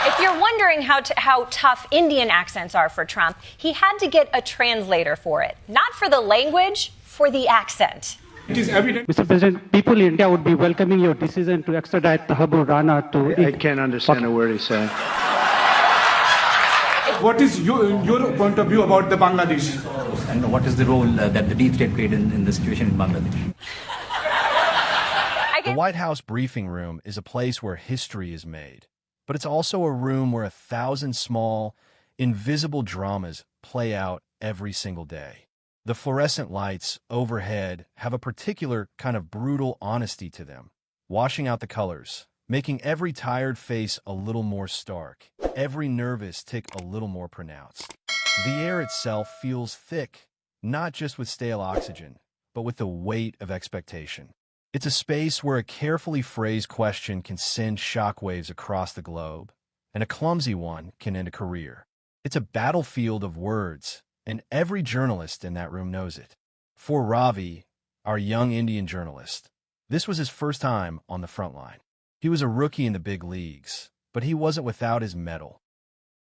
If you're wondering how tough Indian accents are for Trump, he had to get a translator for it. Not for the language, for the accent. It is evident, Mr. President, people in India would be welcoming your decision to extradite Tahabur Rana to... I can't understand a word he's saying. what is your point of view about the Bangladesh? And what is the role that the deep state played in the situation in Bangladesh? The White House briefing room is a place where history is made, but it's also a room where 1,000 small, invisible dramas play out every single day. The fluorescent lights overhead have a particular kind of brutal honesty to them, washing out the colors, making every tired face a little more stark, every nervous tick a little more pronounced. The air itself feels thick, not just with stale oxygen, but with the weight of expectation. It's a space where a carefully phrased question can send shockwaves across the globe, and a clumsy one can end a career. It's a battlefield of words, and every journalist in that room knows it. For Ravi, our young Indian journalist, this was his first time on the front line. He was a rookie in the big leagues, but he wasn't without his mettle.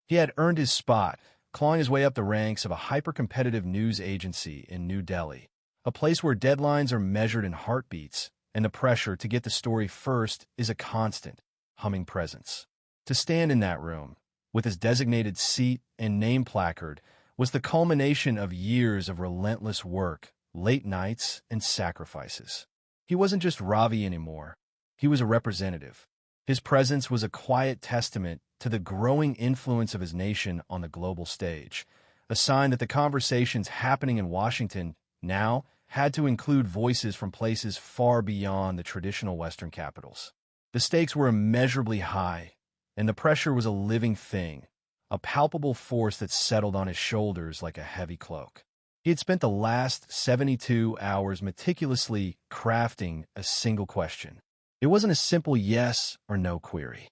He had earned his spot, clawing his way up the ranks of a hyper-competitive news agency in New Delhi, a place where deadlines are measured in heartbeats, and the pressure to get the story first is a constant, humming presence. To stand in that room, with his designated seat and name placard, was the culmination of years of relentless work, late nights, and sacrifices. He wasn't just Ravi anymore. He was a representative. His presence was a quiet testament to the growing influence of his nation on the global stage, a sign that the conversations happening in Washington now had to include voices from places far beyond the traditional Western capitals. The stakes were immeasurably high, and the pressure was a living thing, a palpable force that settled on his shoulders like a heavy cloak. He had spent the last 72 hours meticulously crafting a single question. It wasn't a simple yes or no query.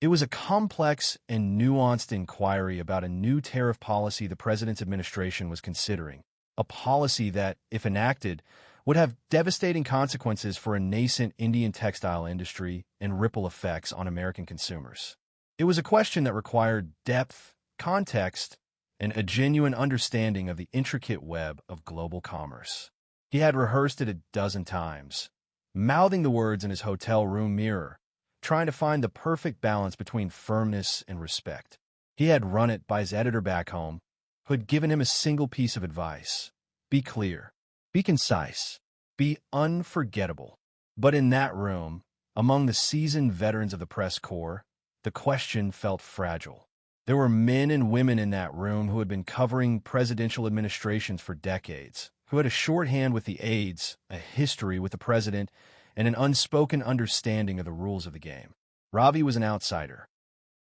It was a complex and nuanced inquiry about a new tariff policy the president's administration was considering, a policy that, if enacted, would have devastating consequences for a nascent Indian textile industry and ripple effects on American consumers. It was a question that required depth, context, and a genuine understanding of the intricate web of global commerce. He had rehearsed it a dozen times, mouthing the words in his hotel room mirror, trying to find the perfect balance between firmness and respect. He had run it by his editor back home, who had given him a single piece of advice: be clear, be concise, be unforgettable. But in that room, among the seasoned veterans of the press corps, the question felt fragile. There were men and women in that room who had been covering presidential administrations for decades, who had a shorthand with the aides, a history with the president, and an unspoken understanding of the rules of the game. Ravi was an outsider.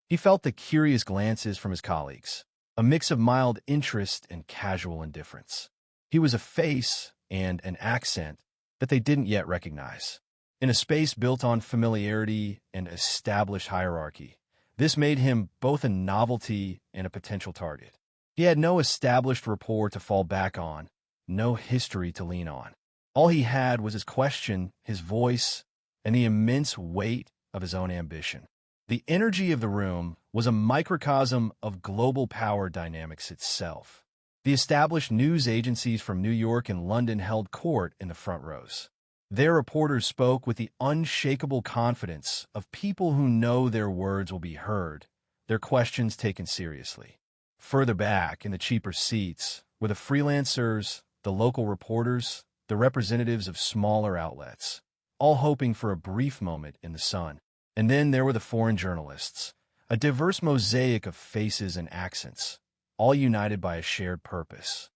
He felt the curious glances from his colleagues, a mix of mild interest and casual indifference. He was a face and an accent that they didn't yet recognize. In a space built on familiarity and established hierarchy, this made him both a novelty and a potential target. He had no established rapport to fall back on, no history to lean on. All he had was his question, his voice, and the immense weight of his own ambition. The energy of the room was a microcosm of global power dynamics itself. The established news agencies from New York and London held court in the front rows. Their reporters spoke with the unshakable confidence of people who know their words will be heard, their questions taken seriously. Further back, in the cheaper seats, were the freelancers, the local reporters, the representatives of smaller outlets, all hoping for a brief moment in the sun. And then there were the foreign journalists, a diverse mosaic of faces and accents, all united by a shared purpose: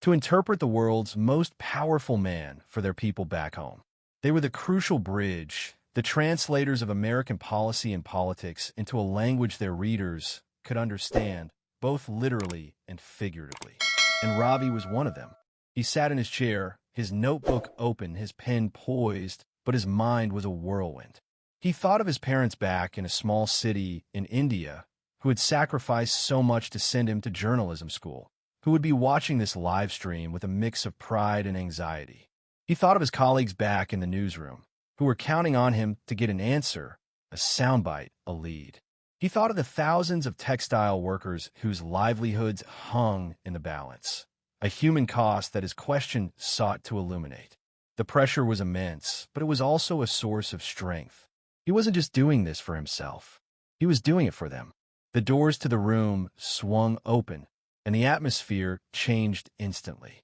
to interpret the world's most powerful man for their people back home. They were the crucial bridge, the translators of American policy and politics into a language their readers could understand, both literally and figuratively. And Ravi was one of them. He sat in his chair, his notebook open, his pen poised, but his mind was a whirlwind. He thought of his parents back in a small city in India who had sacrificed so much to send him to journalism school, who would be watching this live stream with a mix of pride and anxiety. He thought of his colleagues back in the newsroom, who were counting on him to get an answer, a soundbite, a lead. He thought of the thousands of textile workers whose livelihoods hung in the balance, a human cost that his question sought to illuminate. The pressure was immense, but it was also a source of strength. He wasn't just doing this for himself. He was doing it for them. The doors to the room swung open, and the atmosphere changed instantly.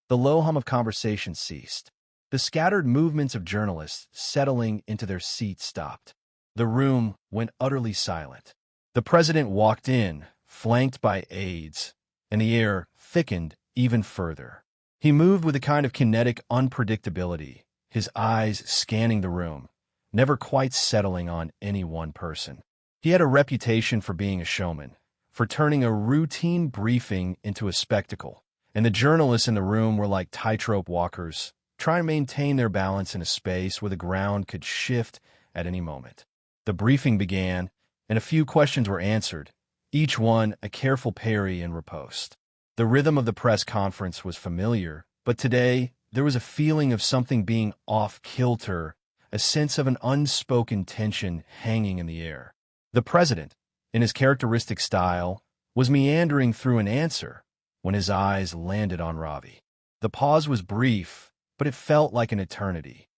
The low hum of conversation ceased. The scattered movements of journalists settling into their seats stopped. The room went utterly silent. The president walked in, flanked by aides, and the air thickened even further. He moved with a kind of kinetic unpredictability, his eyes scanning the room, never quite settling on any one person. He had a reputation for being a showman, for turning a routine briefing into a spectacle, and the journalists in the room were like tightrope walkers, trying to maintain their balance in a space where the ground could shift at any moment. The briefing began, and a few questions were answered, each one a careful parry and riposte. The rhythm of the press conference was familiar, but today there was a feeling of something being off-kilter, a sense of an unspoken tension hanging in the air. The president, in his characteristic style, was meandering through an answer when his eyes landed on Ravi. The pause was brief, but it felt like an eternity.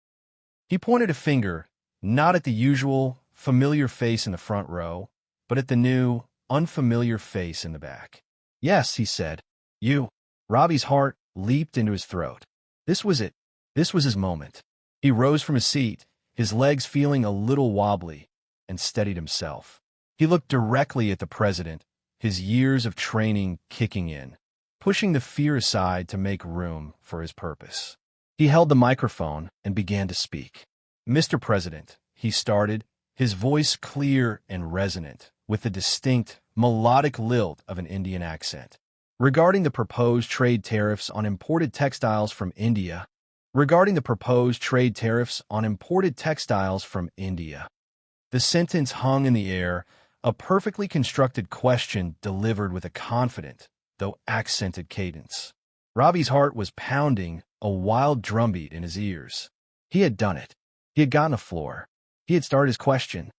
He pointed a finger, not at the usual, familiar face in the front row, but at the new, unfamiliar face in the back. "Yes," he said. "You." Ravi's heart leaped into his throat. This was it. This was his moment. He rose from his seat, his legs feeling a little wobbly, and steadied himself. He looked directly at the president, his years of training kicking in, pushing the fear aside to make room for his purpose. He held the microphone and began to speak. "Mr. President," he started, his voice clear and resonant, with the distinct, melodic lilt of an Indian accent. Regarding the proposed trade tariffs on imported textiles from India, the sentence hung in the air, a perfectly constructed question delivered with a confident, though accented cadence. Ravi's heart was pounding, a wild drumbeat in his ears. He had done it. He had gotten a floor. He had started his question.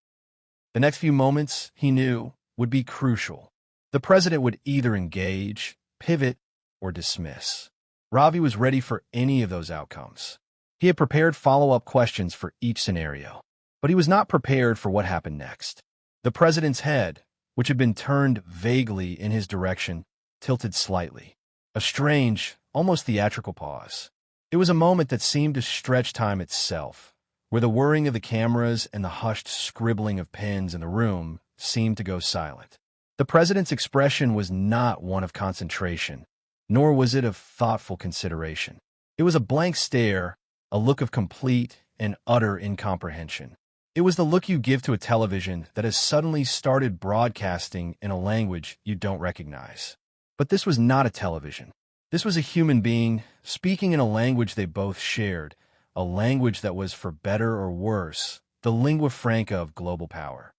The next few moments, he knew, would be crucial. The president would either engage, pivot, or dismiss. Ravi was ready for any of those outcomes. He had prepared follow-up questions for each scenario, but he was not prepared for what happened next. The president's head, which had been turned vaguely in his direction, tilted slightly. A strange, almost theatrical pause. It was a moment that seemed to stretch time itself, where the whirring of the cameras and the hushed scribbling of pens in the room seemed to go silent. The president's expression was not one of concentration, nor was it of thoughtful consideration. It was a blank stare, a look of complete and utter incomprehension. It was the look you give to a television that has suddenly started broadcasting in a language you don't recognize. But this was not a television. This was a human being speaking in a language they both shared, a language that was, for better or worse, the lingua franca of global power.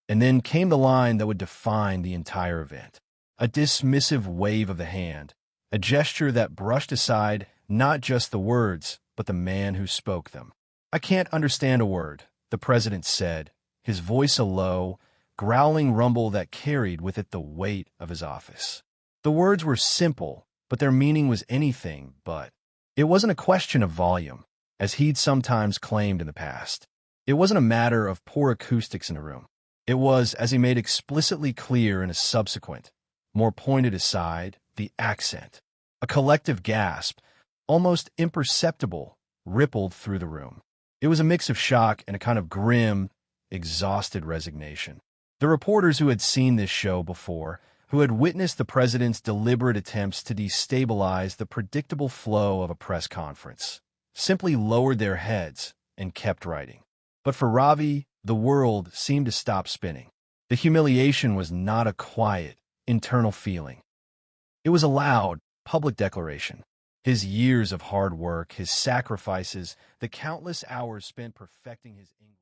And then came the line that would define the entire event. A dismissive wave of the hand, a gesture that brushed aside not just the words, but the man who spoke them. "I can't understand a word," the president said, his voice a low, growling rumble that carried with it the weight of his office. The words were simple, but their meaning was anything but. It wasn't a question of volume, as he'd sometimes claimed in the past. It wasn't a matter of poor acoustics in the room. It was, as he made explicitly clear in a subsequent, more pointed aside, the accent. A collective gasp, almost imperceptible, rippled through the room. It was a mix of shock and a kind of grim, exhausted resignation. The reporters who had seen this show before, who had witnessed the president's deliberate attempts to destabilize the predictable flow of a press conference, simply lowered their heads and kept writing. But for Ravi, the world seemed to stop spinning. The humiliation was not a quiet, internal feeling. It was a loud, public declaration. His years of hard work, his sacrifices, the countless hours spent perfecting his English.